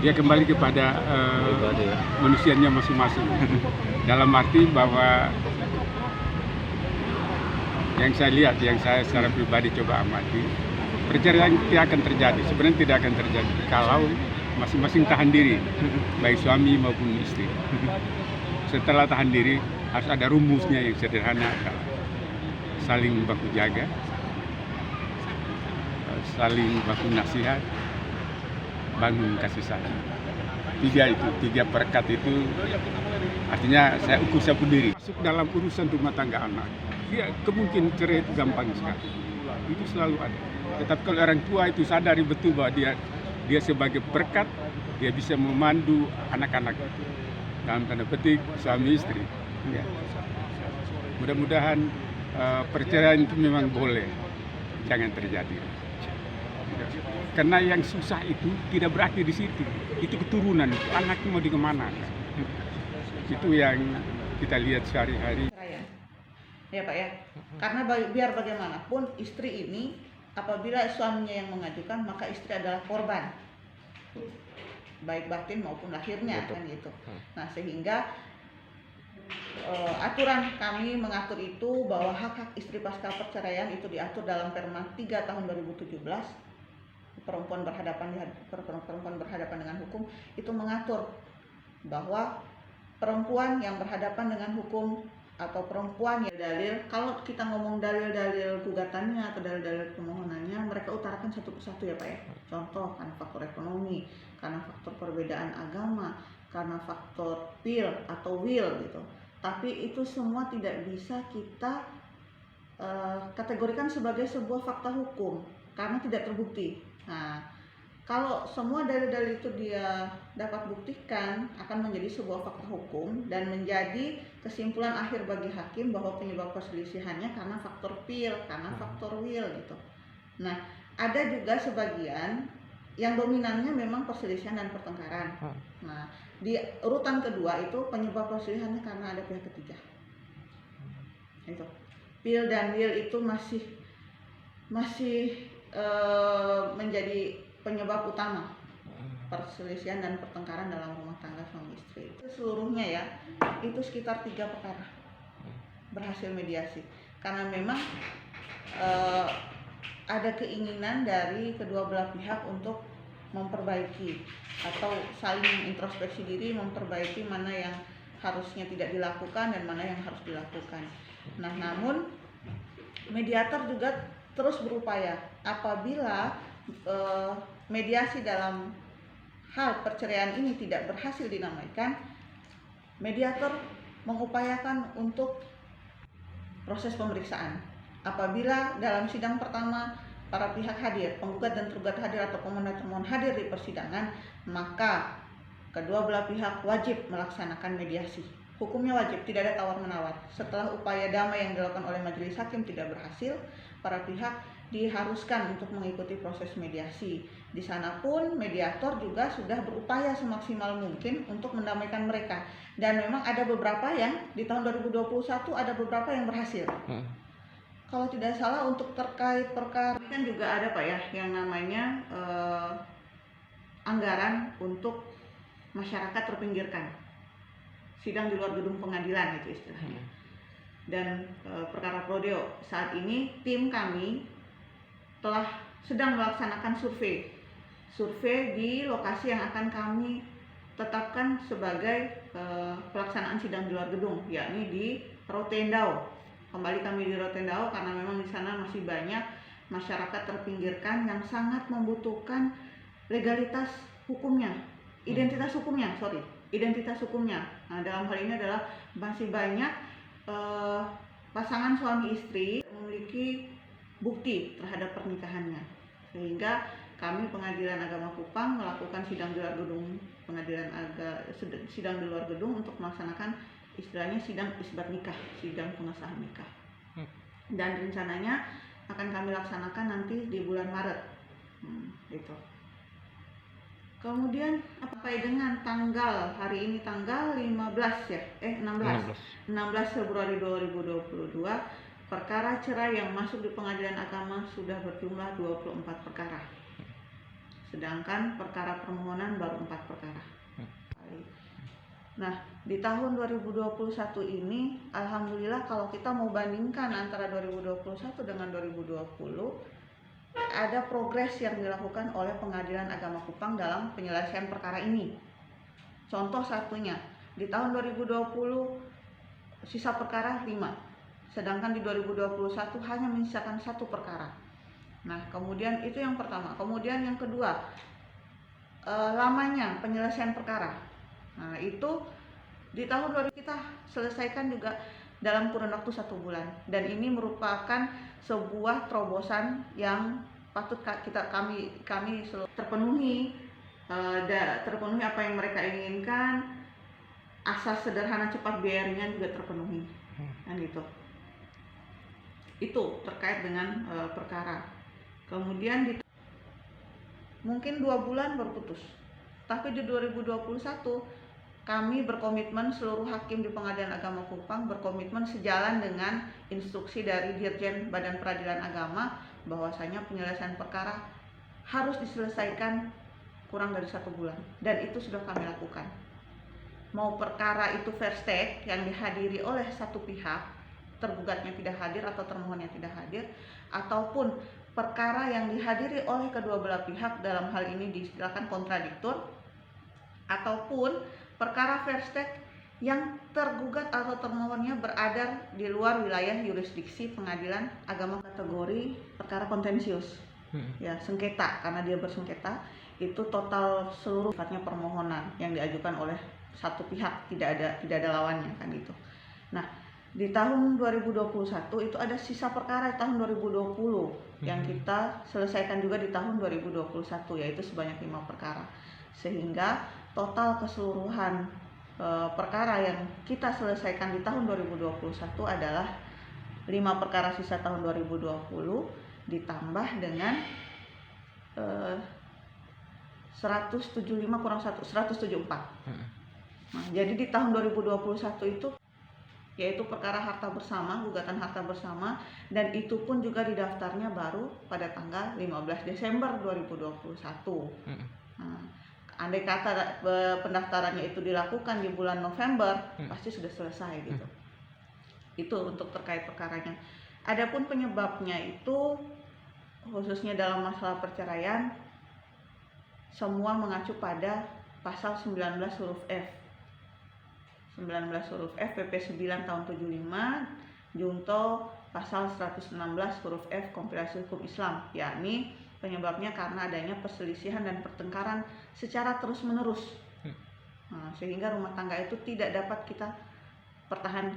dia kembali kepada Pribadi ya. manusianya masing-masing. Dalam arti bahwa yang saya lihat, yang saya secara pribadi coba amati, perceraian tidak akan terjadi. Sebenarnya tidak akan terjadi kalau masing-masing tahan diri, baik suami maupun istri. Setelah tahan diri, harus ada rumusnya yang sederhana, saling baku jaga, saling baku nasihat, bangun kasih sayang. Tiga perekat itu artinya saya ukur siapa diri. Masuk dalam urusan rumah tangga anak, dia kemungkinan cerai itu gampang sekali. Itu selalu ada. Tetapi kalau orang tua itu sadari betul bahwa dia sebagai perekat, dia bisa memandu anak-anak dalam tanda petik suami istri. Ya. Mudah-mudahan perceraian itu memang boleh, jangan terjadi. Karena yang susah itu tidak berakhir di situ. Itu keturunan, itu anaknya mau dikemanakan. Itu yang kita lihat sehari-hari. Ya Pak ya, karena biar bagaimanapun istri ini apabila suaminya yang mengajukan maka istri adalah korban, baik batin maupun lahirnya. Betul. Kan gitu. Nah sehingga aturan kami mengatur itu bahwa hak-hak istri pasca perceraian itu diatur dalam Perma 3 tahun 2017. Perempuan berhadapan dengan hukum itu mengatur bahwa perempuan yang berhadapan dengan hukum atau perempuan yang dalil, kalau kita ngomong dalil-dalil gugatannya atau dalil-dalil permohonannya, mereka utarakan satu persatu ya Pak ya. Contoh karena faktor ekonomi, karena faktor perbedaan agama, karena faktor will atau will gitu. Tapi itu semua tidak bisa kita kategorikan sebagai sebuah fakta hukum karena tidak terbukti. Nah, kalau semua dalil-dalil itu dia dapat buktikan akan menjadi sebuah fakta hukum dan menjadi kesimpulan akhir bagi hakim bahwa penyebab perselisihannya karena faktor pil, karena faktor will gitu. Nah, ada juga sebagian yang dominannya memang perselisihan dan pertengkaran. Nah, di urutan kedua itu penyebab perselisihannya karena ada pihak ketiga. Itu. Pil dan will itu masih menjadi penyebab utama perselisihan dan pertengkaran dalam rumah tangga suami istri. Itu seluruhnya ya, itu sekitar 3 perkara berhasil mediasi. Karena memang ada keinginan dari kedua belah pihak untuk memperbaiki atau saling introspeksi diri, memperbaiki mana yang harusnya tidak dilakukan dan mana yang harus dilakukan. Nah, namun mediator juga terus berupaya apabila mediasi dalam hal perceraian ini tidak berhasil dinamaikan, mediator mengupayakan untuk proses pemeriksaan. Apabila dalam sidang pertama para pihak hadir, penggugat dan tergugat hadir atau pemohon hadir di persidangan, maka kedua belah pihak wajib melaksanakan mediasi. Hukumnya wajib, tidak ada tawar-menawar. Setelah upaya damai yang dilakukan oleh majelis hakim tidak berhasil, para pihak diharuskan untuk mengikuti proses mediasi. Di sana pun mediator juga sudah berupaya semaksimal mungkin untuk mendamaikan mereka. Dan memang ada beberapa yang di tahun 2021 ada beberapa yang berhasil. Kalau tidak salah untuk terkait perkara ini kan juga ada Pak ya yang namanya anggaran untuk masyarakat terpinggirkan. Sidang di luar gedung pengadilan itu istilahnya. Dan perkara prodeo saat ini tim kami telah sedang melaksanakan survei di lokasi yang akan kami tetapkan sebagai pelaksanaan sidang di luar gedung, yakni di Rotendao. Kembali kami di Rotendao karena memang di sana masih banyak masyarakat terpinggirkan yang sangat membutuhkan legalitas hukumnya, identitas hukumnya. Nah, dalam hal ini adalah masih banyak pasangan suami istri memiliki bukti terhadap pernikahannya, sehingga kami Pengadilan Agama Kupang melakukan sidang di luar gedung sidang di luar gedung untuk melaksanakan istilahnya sidang isbat nikah, sidang pengesahan nikah. Dan rencananya akan kami laksanakan nanti di bulan Maret. Gitu. Kemudian apa dengan tanggal hari ini tanggal 16 Februari 2022 perkara cerai yang masuk di Pengadilan Agama sudah berjumlah 24 perkara. sedangkan perkara permohonan baru 4 perkara. Nah, di tahun 2021 ini alhamdulillah kalau kita mau bandingkan antara 2021 dengan 2020 ada progres yang dilakukan oleh Pengadilan Agama Kupang dalam penyelesaian perkara ini. Contoh satunya, di tahun 2020 sisa perkara 5, sedangkan di 2021 hanya menyisakan 1 perkara. Nah, kemudian itu yang pertama. Kemudian yang kedua, lamanya penyelesaian perkara. Nah, itu di tahun 2000 kita selesaikan juga dalam kurun waktu 1 bulan, dan ini merupakan sebuah terobosan yang patut kami terpenuhi, terpenuhi apa yang mereka inginkan, asas sederhana cepat biaya ringan juga terpenuhi, kan gitu. Itu terkait dengan perkara. Kemudian mungkin 2 bulan baru putus, tapi di 2021 kami berkomitmen, seluruh hakim di Pengadilan Agama Kupang berkomitmen sejalan dengan instruksi dari Dirjen Badan Peradilan Agama bahwasanya penyelesaian perkara harus diselesaikan kurang dari 1 bulan, dan itu sudah kami lakukan. Mau perkara itu first take yang dihadiri oleh satu pihak, tergugatnya tidak hadir atau termohonnya tidak hadir, ataupun perkara yang dihadiri oleh kedua belah pihak, dalam hal ini diistilahkan kontradiktur, ataupun perkara first take yang tergugat atau termohonnya berada di luar wilayah yurisdiksi Pengadilan Agama kategori perkara kontensius, ya sengketa, karena dia bersengketa, itu total seluruh sifatnya permohonan yang diajukan oleh satu pihak, tidak ada lawannya, kan gitu. Nah, di tahun 2021 itu ada sisa perkara di tahun 2020 yang kita selesaikan juga di tahun 2021, yaitu sebanyak 5 perkara, sehingga total keseluruhan perkara yang kita selesaikan di tahun 2021 adalah 5 perkara sisa tahun 2020 ditambah dengan 175 kurang 1, 174. Nah, jadi di tahun 2021 itu yaitu perkara harta bersama, gugatan harta bersama, dan itu pun juga didaftarnya baru pada tanggal 15 Desember 2021. Nah, andai kata pendaftarannya itu dilakukan di bulan November, pasti sudah selesai gitu. Itu untuk terkait perkaranya. Adapun penyebabnya itu khususnya dalam masalah perceraian, semua mengacu pada pasal 19 huruf F. 19 huruf F PP 9 tahun 75 junto pasal 116 huruf F Kompilasi Hukum Islam, yakni penyebabnya karena adanya perselisihan dan pertengkaran secara terus-menerus, sehingga rumah tangga itu tidak dapat kita pertahankan.